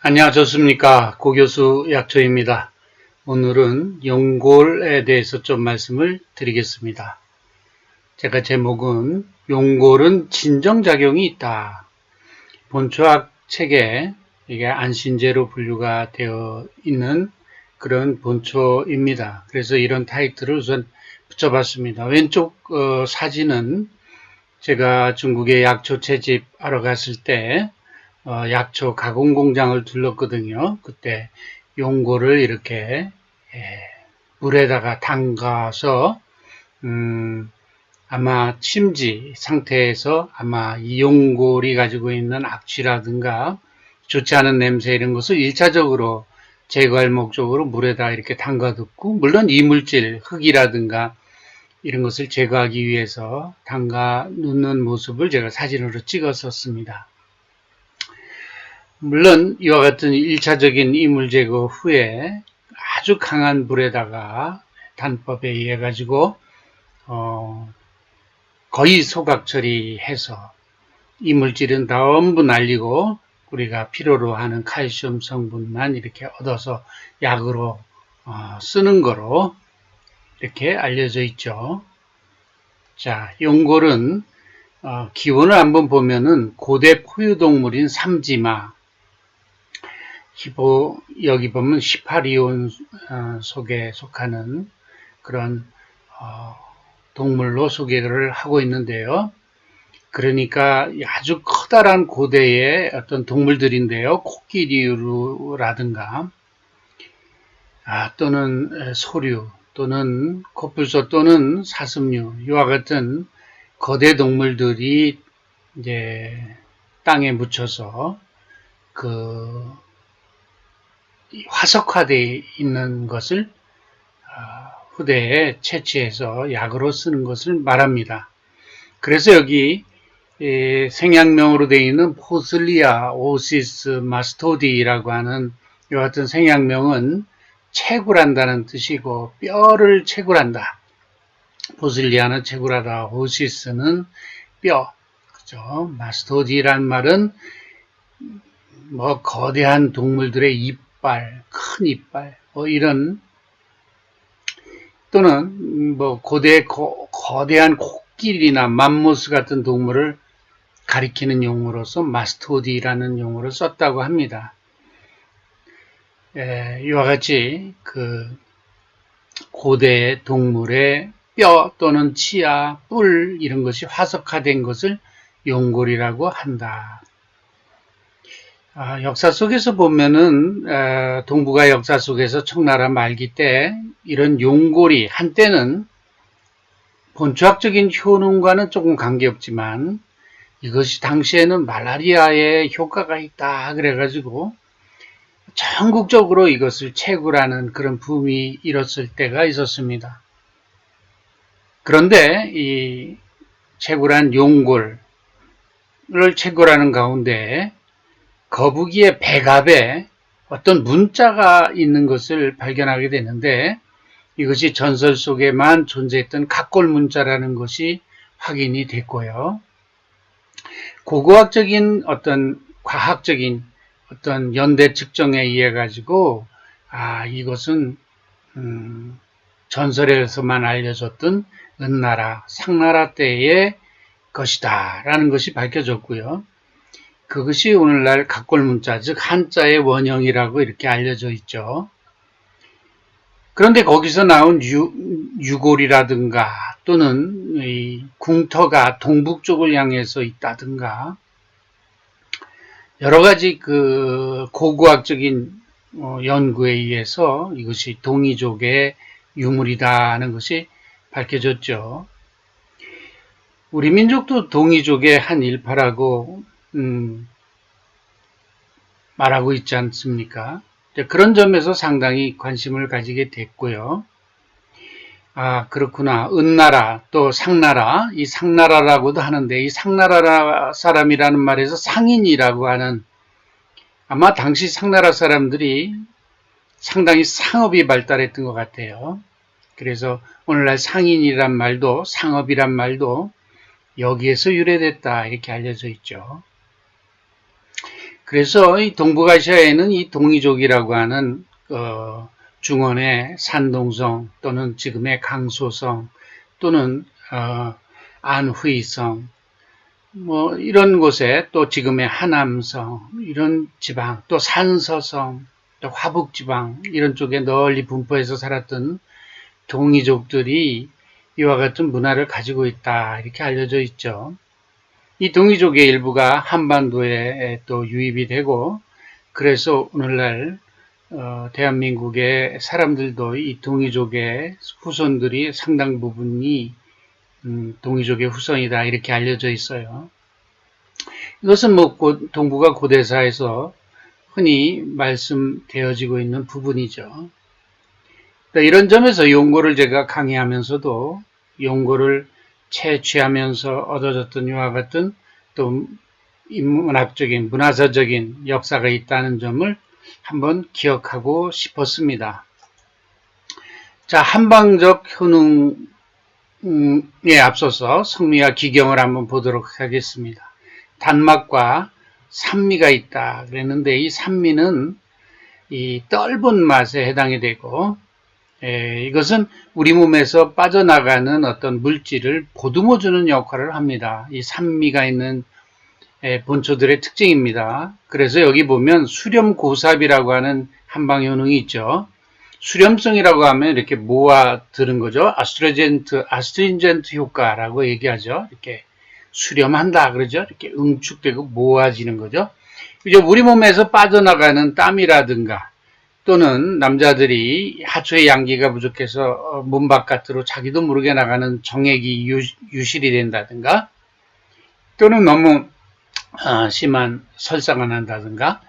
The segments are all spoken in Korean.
안녕하셨습니까? 고교수 약초입니다. 오늘은 용골에 대해서 좀 말씀을 드리겠습니다. 제가 제목은 용골은 진정작용이 있다. 본초학 책에 이게 안신제로 분류가 되어 있는 그런 본초입니다. 그래서 이런 타이틀을 우선 붙여봤습니다. 왼쪽 사진은 제가 중국에 약초 채집하러 갔을 때 약초 가공 공장을 둘렀거든요. 그때 용골을 이렇게 물에다가 담가서 아마 침지 상태에서 아마 이 용골이 가지고 있는 악취라든가 좋지 않은 냄새 이런 것을 1차적으로 제거할 목적으로 물에다 이렇게 담가뒀고, 물론 이물질, 흙이라든가 이런 것을 제거하기 위해서 담가 놓는 모습을 제가 사진으로 찍었었습니다. 물론 이와 같은 1차적인 이물 제거 후에 아주 강한 불에다가 단법에 의해 가지고 거의 소각 처리해서 이물질은 전부 날리고 우리가 필요로 하는 칼슘 성분만 이렇게 얻어서 약으로 쓰는 거로 이렇게 알려져 있죠. 자, 용골은 기원을 한번 보면은 고대 포유동물인 삼지마, 여기 보면 18이온 속에 속하는 그런 동물로 소개를 하고 있는데요. 그러니까 아주 커다란 고대의 어떤 동물들인데요. 코끼리라든가 또는 소류 또는 코뿔소 또는 사슴류 이와 같은 거대 동물들이 이제 땅에 묻혀서 화석화되어 있는 것을 후대에 채취해서 약으로 쓰는 것을 말합니다. 그래서 여기 생약명으로 되어 있는 포슬리아 오시스 마스토디라고 하는 이와 같은 생약명은 채굴한다는 뜻이고 뼈를 채굴한다. 포슬리아는 채굴하다, 오시스는 뼈, 그죠? 마스토디란 말은 거대한 동물들의 이빨, 큰 이빨, 이런 또는 거대한 코끼리나 맘모스 같은 동물을 가리키는 용어로서 마스토디라는 용어를 썼다고 합니다. 이와 같이 고대 동물의 뼈 또는 치아, 뿔 이런 것이 화석화된 것을 용골이라고 한다. 역사 속에서 보면은 동북아 역사 속에서 청나라 말기 때 이런 용골이 한때는 본초학적인 효능과는 조금 관계없지만 이것이 당시에는 말라리아에 효과가 있다 그래가지고 전국적으로 이것을 채굴하는 그런 붐이 일었을 때가 있었습니다. 그런데 이 채굴한 용골을 채굴하는 가운데 거북이의 배갑에 어떤 문자가 있는 것을 발견하게 되는데 이것이 전설 속에만 존재했던 각골 문자라는 것이 확인이 됐고요. 고고학적인 어떤 과학적인 어떤 연대 측정에 의해 가지고 이것은 전설에서만 알려졌던 은나라, 상나라 때의 것이다 라는 것이 밝혀졌고요. 그것이 오늘날 각골문자, 즉 한자의 원형이라고 이렇게 알려져 있죠. 그런데 거기서 나온 유골이라든가 또는 이 궁터가 동북 쪽을 향해서 있다든가 여러 가지 고고학적인 연구에 의해서 이것이 동이족의 유물이다 하는 것이 밝혀졌죠. 우리 민족도 동이족의 한 일파라고 말하고 있지 않습니까? 그런 점에서 상당히 관심을 가지게 됐고요. 그렇구나. 은나라, 또 상나라, 이 상나라라고도 하는데 이 상나라 사람이라는 말에서 상인이라고 하는 아마 당시 상나라 사람들이 상당히 상업이 발달했던 것 같아요. 그래서 오늘날 상인이란 말도 상업이란 말도 여기에서 유래됐다 이렇게 알려져 있죠. 그래서 이 동북아시아에는 이 동이족이라고 하는 중원의 산동성 또는 지금의 강소성 또는 안후이성 뭐 이런 곳에 또 지금의 하남성 이런 지방 또 산서성 또 화북지방 이런 쪽에 널리 분포해서 살았던 동이족들이 이와 같은 문화를 가지고 있다 이렇게 알려져 있죠. 이 동이족의 일부가 한반도에 또 유입이 되고 그래서 오늘날 대한민국의 사람들도 이 동이족의 후손들이 상당 부분이 동이족의 후손이다 이렇게 알려져 있어요. 이것은 뭐 동북아 고대사에서 흔히 말씀되어지고 있는 부분이죠. 이런 점에서 용고를 제가 강의하면서도 용고를 채취하면서 얻어졌던 이와 같은 또 인문학적인 문화사적인 역사가 있다는 점을 한번 기억하고 싶었습니다. 자, 한방적 효능에 앞서서 성미와 기경을 한번 보도록 하겠습니다. 단맛과 산미가 있다 그랬는데 이 산미는 이 떫은 맛에 해당이 되고 이것은 우리 몸에서 빠져나가는 어떤 물질을 보듬어주는 역할을 합니다. 이 산미가 있는 본초들의 특징입니다. 그래서 여기 보면 수렴고삽이라고 하는 한방효능이 있죠. 수렴성이라고 하면 이렇게 모아드는 거죠. 아스트린젠트 효과라고 얘기하죠. 이렇게 수렴한다 그러죠. 이렇게 응축되고 모아지는 거죠. 이제 우리 몸에서 빠져나가는 땀이라든가 또는 남자들이 하초의 양기가 부족해서 몸 바깥으로 자기도 모르게 나가는 정액이 유실이 된다든가 또는 너무 심한 설사가 난다든가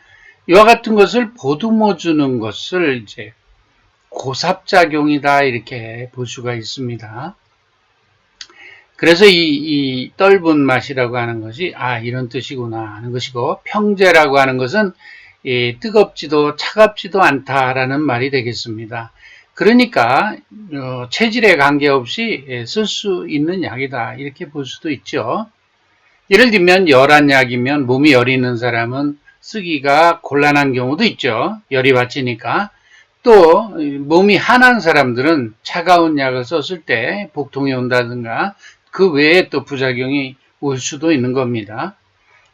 이와 같은 것을 보듬어 주는 것을 이제 고삽작용이다 이렇게 볼 수가 있습니다. 그래서 이 떫은 맛이라고 하는 것이 이런 뜻이구나 하는 것이고 평제라고 하는 것은 뜨겁지도 차갑지도 않다라는 말이 되겠습니다. 그러니까 체질에 관계없이 쓸 수 있는 약이다 이렇게 볼 수도 있죠. 예를 들면 열한 약이면 몸이 열이 있는 사람은 쓰기가 곤란한 경우도 있죠. 열이 받치니까. 또 몸이 한한 사람들은 차가운 약을 썼을 때 복통이 온다든가 그 외에 또 부작용이 올 수도 있는 겁니다.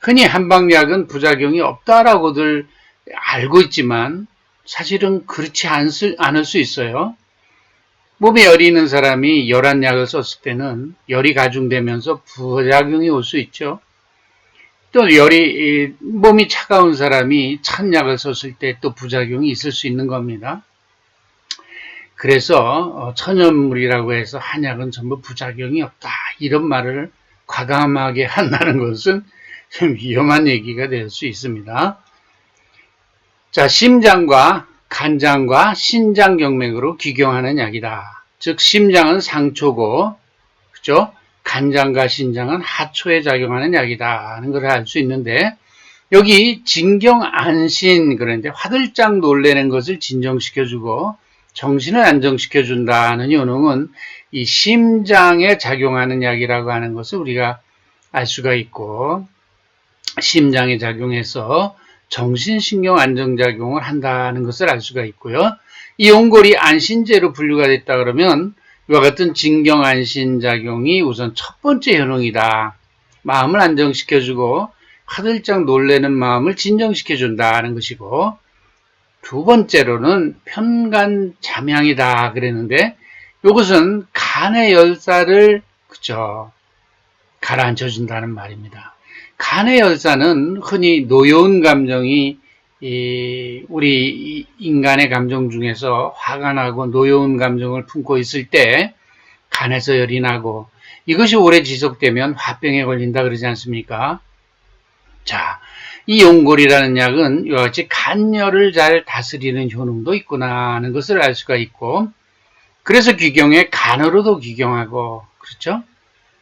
흔히 한방약은 부작용이 없다라고들 알고 있지만 사실은 그렇지 않을 수 있어요. 몸에 열이 있는 사람이 열한 약을 썼을 때는 열이 가중되면서 부작용이 올 수 있죠. 또 몸이 차가운 사람이 찬 약을 썼을 때 또 부작용이 있을 수 있는 겁니다. 그래서 천연물이라고 해서 한약은 전부 부작용이 없다 이런 말을 과감하게 한다는 것은 좀 위험한 얘기가 될 수 있습니다. 자, 심장과 간장과 신장경맥으로 기경하는 약이다. 즉 심장은 상초고 그죠? 간장과 신장은 하초에 작용하는 약이다 하는 걸 알 수 있는데 여기 진경안신 그런데 화들짝 놀라는 것을 진정시켜주고 정신을 안정시켜준다는 효능은 이 심장에 작용하는 약이라고 하는 것을 우리가 알 수가 있고 심장에 작용해서 정신신경 안정작용을 한다는 것을 알 수가 있고요. 이 용골이 안신제로 분류가 됐다 그러면 이와 같은 진경안신작용이 우선 첫 번째 효능이다. 마음을 안정시켜주고 화들짝 놀라는 마음을 진정시켜준다는 것이고 두 번째로는 편간잠향이다 그랬는데 이것은 간의 열사를 그죠 가라앉혀준다는 말입니다. 간의 열사는 흔히 노여운 감정이 우리 인간의 감정 중에서 화가 나고 노여운 감정을 품고 있을 때 간에서 열이 나고 이것이 오래 지속되면 화병에 걸린다 그러지 않습니까? 자, 이 용골이라는 약은 이와 같이 간열을 잘 다스리는 효능도 있구나 하는 것을 알 수가 있고 그래서 기경에 간으로도 기경하고 그렇죠?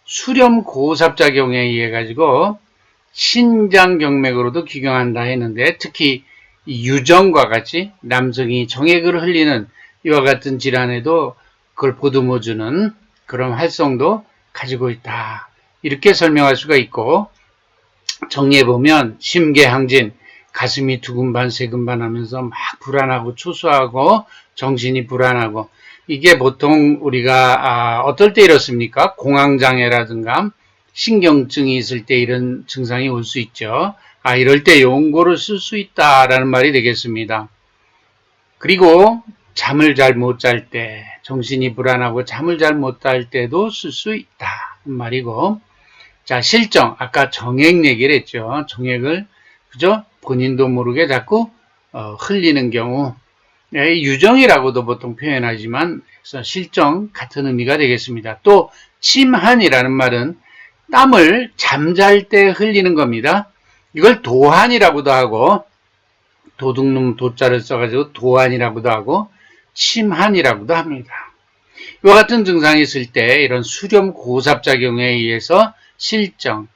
수렴 고삽작용에 의해 가지고 신장경맥으로도 기경한다 했는데 특히 유정과 같이 남성이 정액을 흘리는 이와 같은 질환에도 그걸 보듬어주는 그런 활성도 가지고 있다. 이렇게 설명할 수가 있고 정리해 보면 심계항진, 가슴이 두근반 세근반 하면서 막 불안하고 초조하고 정신이 불안하고 이게 보통 우리가 어떨 때 이렇습니까? 공황장애라든가 신경증이 있을 때 이런 증상이 올 수 있죠. 이럴 때 용고를 쓸 수 있다라는 말이 되겠습니다. 그리고 잠을 잘 못 잘 때, 정신이 불안하고 잠을 잘 못 잘 때도 쓸 수 있다 말이고, 자, 실정, 아까 정액 얘기를 했죠. 정액을 그죠? 본인도 모르게 자꾸 흘리는 경우, 유정이라고도 보통 표현하지만 실정 같은 의미가 되겠습니다. 또 침한이라는 말은 땀을 잠잘 때 흘리는 겁니다. 이걸 도한이라고도 하고 도둑놈 도자를 써가지고 도한이라고도 하고 침한이라고도 합니다. 이와 같은 증상이 있을 때 이런 수렴 고삽작용에 의해서 실정,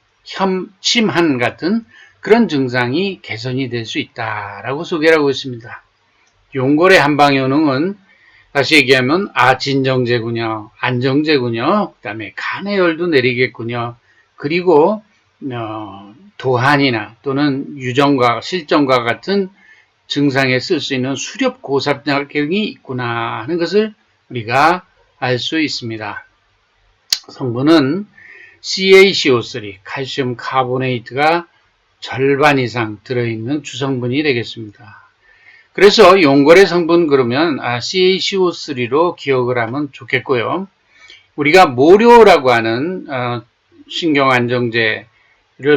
침한 같은 그런 증상이 개선이 될 수 있다라고 소개를 하고 있습니다. 용골의 한방효능은 다시 얘기하면 진정제군요, 안정제군요, 그 다음에 간의 열도 내리겠군요. 그리고 도한이나 또는 유정과 실정과 같은 증상에 쓸 수 있는 수렵 고삽작용이 있구나 하는 것을 우리가 알 수 있습니다. 성분은 CaCO3, 칼슘 카보네이트가 절반 이상 들어있는 주성분이 되겠습니다. 그래서 용골의 성분 그러면 CaCO3로 기억을 하면 좋겠고요. 우리가 모료라고 하는 신경안정제를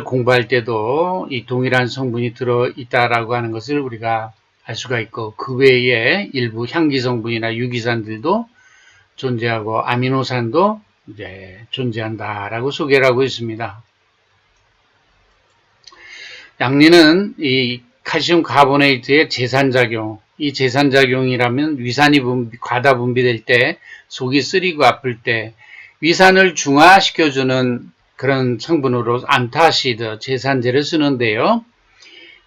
공부할 때도 이 동일한 성분이 들어있다라고 하는 것을 우리가 알 수가 있고, 그 외에 일부 향기 성분이나 유기산들도 존재하고 아미노산도 이제 존재한다라고 소개를 하고 있습니다. 양리는 이 칼슘 카보네이트의 제산작용, 이 제산작용이라면 위산이 과다 분비될 때, 속이 쓰리고 아플 때 위산을 중화시켜주는 그런 성분으로 안타시드, 제산제를 쓰는데요.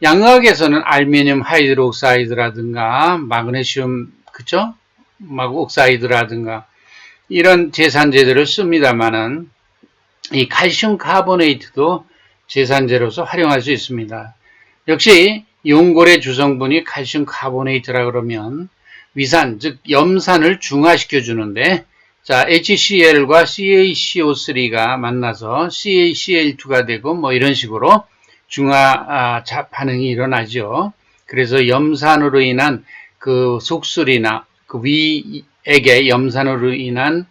양의학에서는 알미늄 하이드로옥사이드라든가 마그네슘, 그쵸? 옥사이드라든가 이런 제산제들을 씁니다만은 이 칼슘 카보네이트도 제산제로서 활용할 수 있습니다. 역시 용골의 주성분이 칼슘 카보네이트라 그러면 위산, 즉 염산을 중화시켜 주는데, 자, HCl과 CaCO3가 만나서 CaCl2가 되고 이런 식으로 중화 반응이 일어나죠. 그래서 염산으로 인한 그 속술이나 그 위액의 염산으로 인한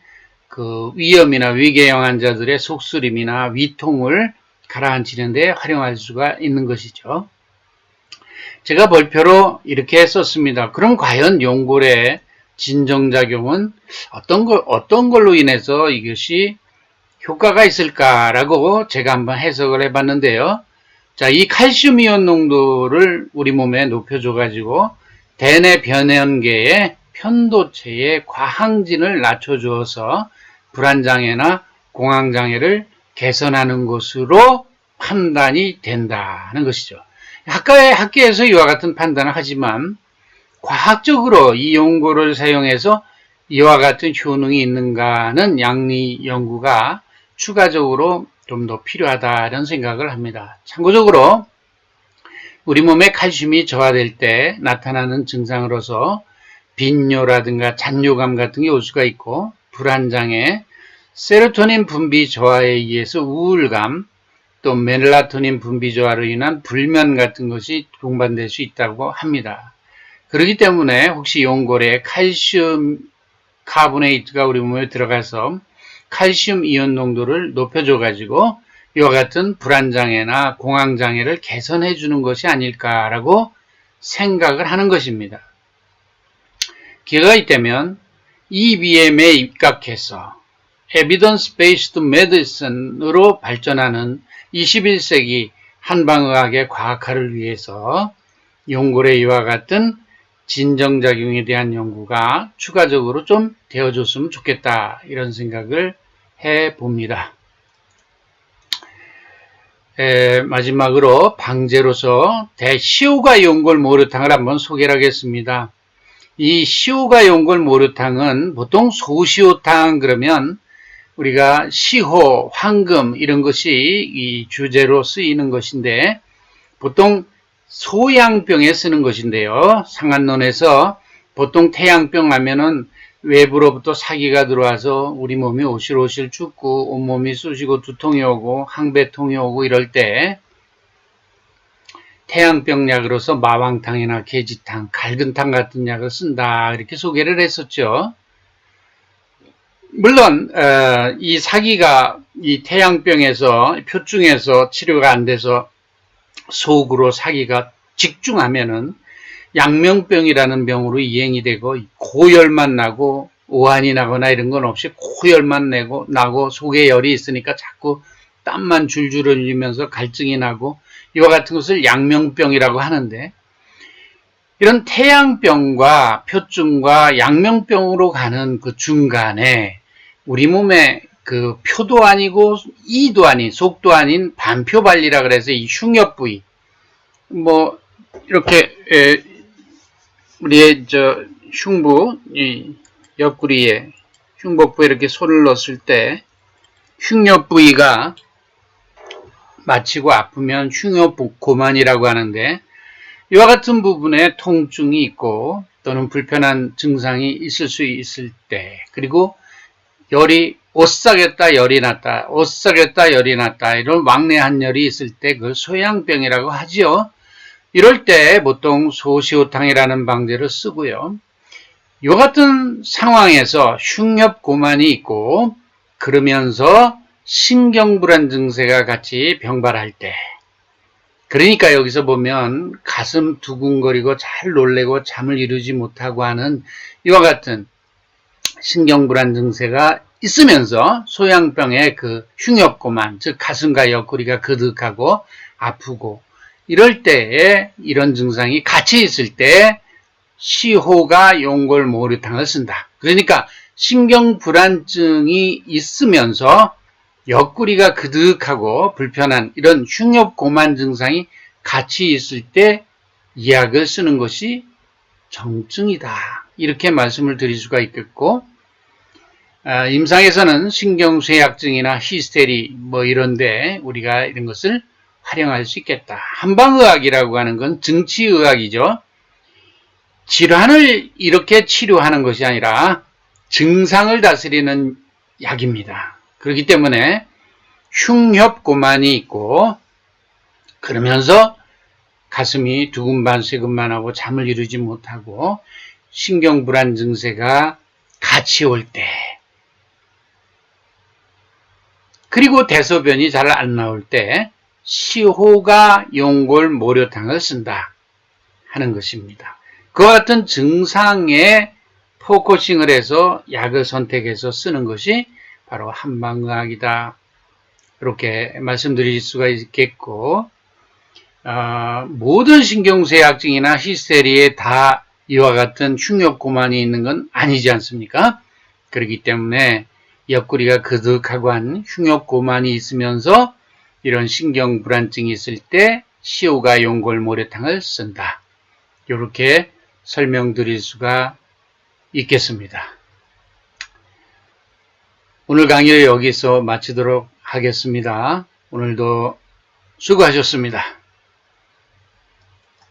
그 위염이나 위궤양 환자들의 속쓰림이나 위통을 가라앉히는 데 활용할 수가 있는 것이죠. 제가 벌표로 이렇게 썼습니다. 그럼 과연 용골의 진정작용은 어떤 걸로 인해서 이것이 효과가 있을까라고 제가 한번 해석을 해봤는데요. 자, 이 칼슘 이온 농도를 우리 몸에 높여줘가지고 대뇌 변연계의 편도체의 과항진을 낮춰주어서 불안장애나 공황장애를 개선하는 것으로 판단이 된다는 것이죠. 학계에서 이와 같은 판단을 하지만 과학적으로 이 용고를 사용해서 이와 같은 효능이 있는가는 양리 연구가 추가적으로 좀 더 필요하다는 생각을 합니다. 참고적으로 우리 몸에 칼슘이 저하될 때 나타나는 증상으로서 빈뇨라든가 잔뇨감 같은 게 올 수가 있고, 불안장애, 세로토닌 분비 저하에 의해서 우울감, 또 멜라토닌 분비 저하로 인한 불면 같은 것이 동반될 수 있다고 합니다. 그렇기 때문에 혹시 용골에 칼슘 카보네이트가 우리 몸에 들어가서 칼슘 이온 농도를 높여줘가지고 이와 같은 불안장애나 공황장애를 개선해 주는 것이 아닐까라고 생각을 하는 것입니다. 기회가 있다면 EBM에 입각해서 Evidence Based Medicine으로 발전하는 21세기 한방의학의 과학화를 위해서 용골의 이와 같은 진정작용에 대한 연구가 추가적으로 좀 되어줬으면 좋겠다, 이런 생각을 해봅니다. 마지막으로 방제로서 대시오가 용골 모르탕을 한번 소개를 하겠습니다. 이 시오가 용골 모르탕은 보통 소시오탕 그러면 우리가 시호, 황금 이런 것이 이 주제로 쓰이는 것인데, 보통 소양병에 쓰는 것인데요. 상한론에서 보통 태양병 하면은 외부로부터 사기가 들어와서 우리 몸이 오실오실 춥고 온몸이 쑤시고 두통이 오고 항배통이 오고 이럴 때 태양병 약으로서 마왕탕이나 계지탕, 갈근탕 같은 약을 쓴다 이렇게 소개를 했었죠. 물론 이 사기가 이 태양병에서 표중에서 치료가 안 돼서 속으로 사기가 직중하면은 양명병이라는 병으로 이행이 되고 고열만 나고 오한이 나거나 이런 건 없이 고열만 나고 속에 열이 있으니까 자꾸 땀만 줄줄 흘리면서 갈증이 나고 이와 같은 것을 양명병이라고 하는데, 이런 태양병과 표중과 양명병으로 가는 그 중간에 우리 몸에 그 표도 아니고 이도 아닌 속도 아닌 반표발리라 그래서 이 흉엽 부위, 뭐 이렇게 우리의 흉부, 이 옆구리에 흉복부에 이렇게 손을 넣었을 때 흉엽 부위가 마치고 아프면 흉엽고만이라고 하는데, 이와 같은 부분에 통증이 있고 또는 불편한 증상이 있을 수 있을 때, 그리고 열이 오싹했다 열이 났다 오싹했다 열이 났다 이런 왕래한 열이 있을 때 그걸 소양병이라고 하지요. 이럴 때 보통 소시호탕이라는 방제를 쓰고요. 이 같은 상황에서 흉엽고만이 있고 그러면서 신경불안 증세가 같이 병발할 때, 그러니까 여기서 보면 가슴 두근거리고 잘 놀래고 잠을 이루지 못하고 하는 이와 같은 신경불안 증세가 있으면서 소양병의 그 흉엽고만, 즉 가슴과 옆구리가 그득하고 아프고 이럴 때에 이런 증상이 같이 있을 때 시호가 용골모류탕을 쓴다. 그러니까 신경불안증이 있으면서 옆구리가 그득하고 불편한 이런 흉엽고만 증상이 같이 있을 때 이 약을 쓰는 것이 정증이다. 이렇게 말씀을 드릴 수가 있겠고, 임상에서는 신경쇠약증이나 히스테리 뭐 이런데 우리가 이런 것을 활용할 수 있겠다. 한방의학이라고 하는 건 증치의학이죠. 질환을 이렇게 치료하는 것이 아니라 증상을 다스리는 약입니다. 그렇기 때문에 흉엽고만이 있고 그러면서 가슴이 두근반세근만 하고 잠을 이루지 못하고 신경불안 증세가 같이 올 때, 그리고 대소변이 잘 안 나올 때 시호가 용골모류탕을 쓴다 하는 것입니다. 그와 같은 증상에 포커싱을 해서 약을 선택해서 쓰는 것이 바로 한방의학이다. 이렇게 말씀드릴 수가 있겠고, 모든 신경쇠약증이나 히스테리에 다 이와 같은 흉엽고만이 있는 건 아니지 않습니까? 그렇기 때문에 옆구리가 그득하고 한 흉엽고만이 있으면서 이런 신경불안증이 있을 때 시호가 용골모류탕을 쓴다. 이렇게 설명드릴 수가 있겠습니다. 오늘 강의를 여기서 마치도록 하겠습니다. 오늘도 수고하셨습니다.